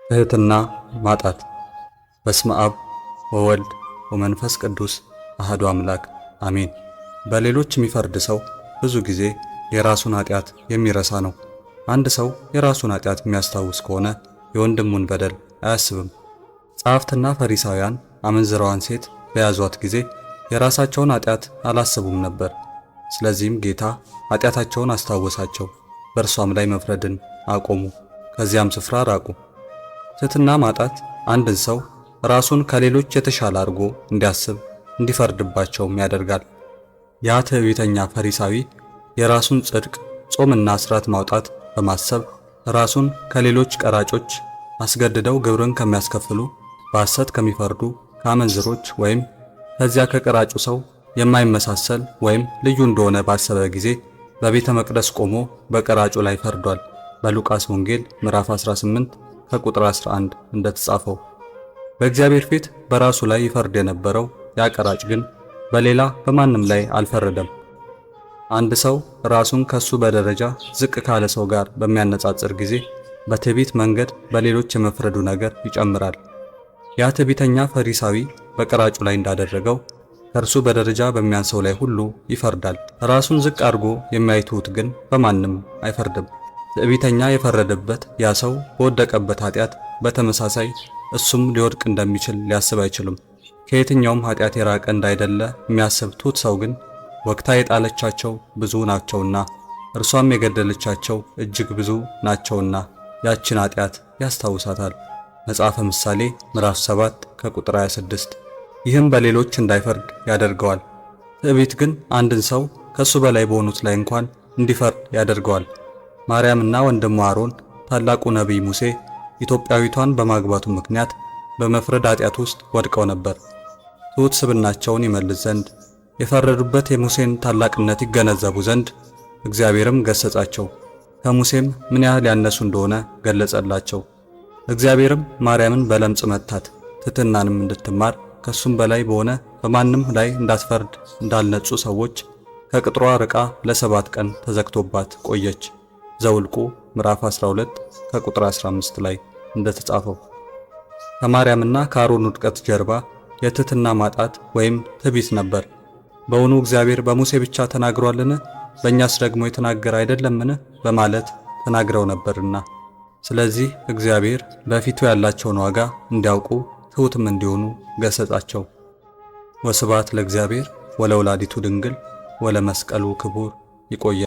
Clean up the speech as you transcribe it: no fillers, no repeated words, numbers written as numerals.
ትሕትና ማጣት። በስመ አብ ወወልድ ወመንፈስ ቅዱስ አሐዱ አምላክ አሜን። በሌሎች የሚፈርድ ሰው ብዙ ጊዜ የራሱን ኃጢአት የሚረሳ ነው። አንድ ሰው የራሱን ኃጢአት የሚያስታውስ ከሆነ የወንድሙን በደል አያስብም። ጸሐፍትና ፈሪሳውያን አመንዝራዋን ሴት በያዟት ጊዜ የራሳቸውን ኃጢአት አላሰቡም ነበር። ስለዚህም ጌታ ኃጢአታቸውን አስታወሳቸው፣ በእርሷም ላይ መፍረድን አቆሙ፣ ከዚያም ስፍራ ራቁ። ትሕትና ማጣት አንድን ሰው ራሱን ከሌሎች የተሻለ አድርጎ እንዲያስብ እንዲፈርድባቸውም ያደርጋል። ያ ትዕቢተኛ ፈሪሳዊ የራሱን ጽድቅ፣ ጾምና ሥርዓት ማውጣት በማሰብ ራሱን ከሌሎች ቀራጮች፣ አስገድደው ግብርን ከሚያስከፍሉ፣ በሐሰት ከሚፈርዱ፣ ከአመንዝሮች ወይም ከዚያ ከቀራጩ ሰው የማይመሳሰል ወይም ልዩ እንደሆነ ባሰበ ጊዜ በቤተ መቅደስ ቆሞ በቀራጩ ላይ ፈርዷል። በሉቃስ ወንጌል ምዕራፍ 18 ከቁጥር 11 እንደተጻፈው። በእግዚአብሔር ፊት በራሱ ላይ ይፈርድ የነበረው ያ ቀራጭ ግን በሌላ በማንም ላይ አልፈረደም። አንድ ሰው ራሱን ከሱ በደረጃ ዝቅ ካለ ሰው ጋር በሚያነጻጽር ጊዜ በትዕቢት መንገድ በሌሎች የመፍረዱ ነገር ይጨምራል። ያ ትዕቢተኛ ፈሪሳዊ በቀራጩ ላይ እንዳደረገው ከእርሱ በደረጃ በሚያንሰው ላይ ሁሉ ይፈርዳል። ራሱን ዝቅ አድርጎ የሚያይ ትሑት ግን በማንም አይፈርድም። ትዕቢተኛ የፈረደበት ያ ሰው በወደቀበት ኃጢአት በተመሳሳይ እሱም ሊወድቅ እንደሚችል ሊያስብ አይችልም። ከየትኛውም ኃጢአት የራቀ እንዳይደለ የሚያስብ ትሑት ሰው ግን ወግታ የጣለቻቸው ብዙ ናቸውና እርሷም የገደለቻቸው እጅግ ብዙ ናቸውና ያችን ኃጢአት ያስታውሳታል። መጽሐፈ ምሳሌ ምዕራፍ 7 ከቁጥር 26። ይህም በሌሎች እንዳይፈርድ ያደርገዋል። ትዕቢት ግን አንድን ሰው ከሱ በላይ በሆኑት ላይ እንኳን እንዲፈርድ ያደርገዋል። ማርያምና ወንድሟ አሮን ታላቁ ነቢይ ሙሴ ኢትዮጵያዊቷን በማግባቱ ምክንያት በመፍረድ ኃጢአት ውስጥ ወድቀው ነበር። ትሑት ስብዕናቸውን ይመልስ ዘንድ የፈረዱበት የሙሴን ታላቅነት ይገነዘቡ ዘንድ እግዚአብሔርም ገሰጻቸው። ከሙሴም ምን ያህል ያነሱ እንደሆነ ገለጸላቸው። እግዚአብሔርም ማርያምን በለምጽ መታት፣ ትሕትናንም እንድትማር ከሱም በላይ በሆነ በማንም ላይ እንዳትፈርድ እንዳልነጹ ሰዎች ከቅጥሯ ርቃ ለ7 ቀን ተዘግቶባት ቆየች። ዘውልቁ ምዕራፍ 12 ከቁጥር 15 ላይ እንደተጻፈው። ከማርያምና ከአሮን ውድቀት ጀርባ የትሕትና ማጣት ወይም ትዕቢት ነበር። በውኑ እግዚአብሔር በሙሴ ብቻ ተናግሯልን? በእኛስ ደግሞ የተናገረ አይደለምን? በማለት ተናግረው ነበርና። ስለዚህ እግዚአብሔር በፊቱ ያላቸውን ዋጋ እንዲያውቁ ትሑትም እንዲሆኑ ገሰጻቸው። ወስብሐት ለእግዚአብሔር ወለወላዲቱ ድንግል ወለመስቀሉ ክቡር። ይቆየ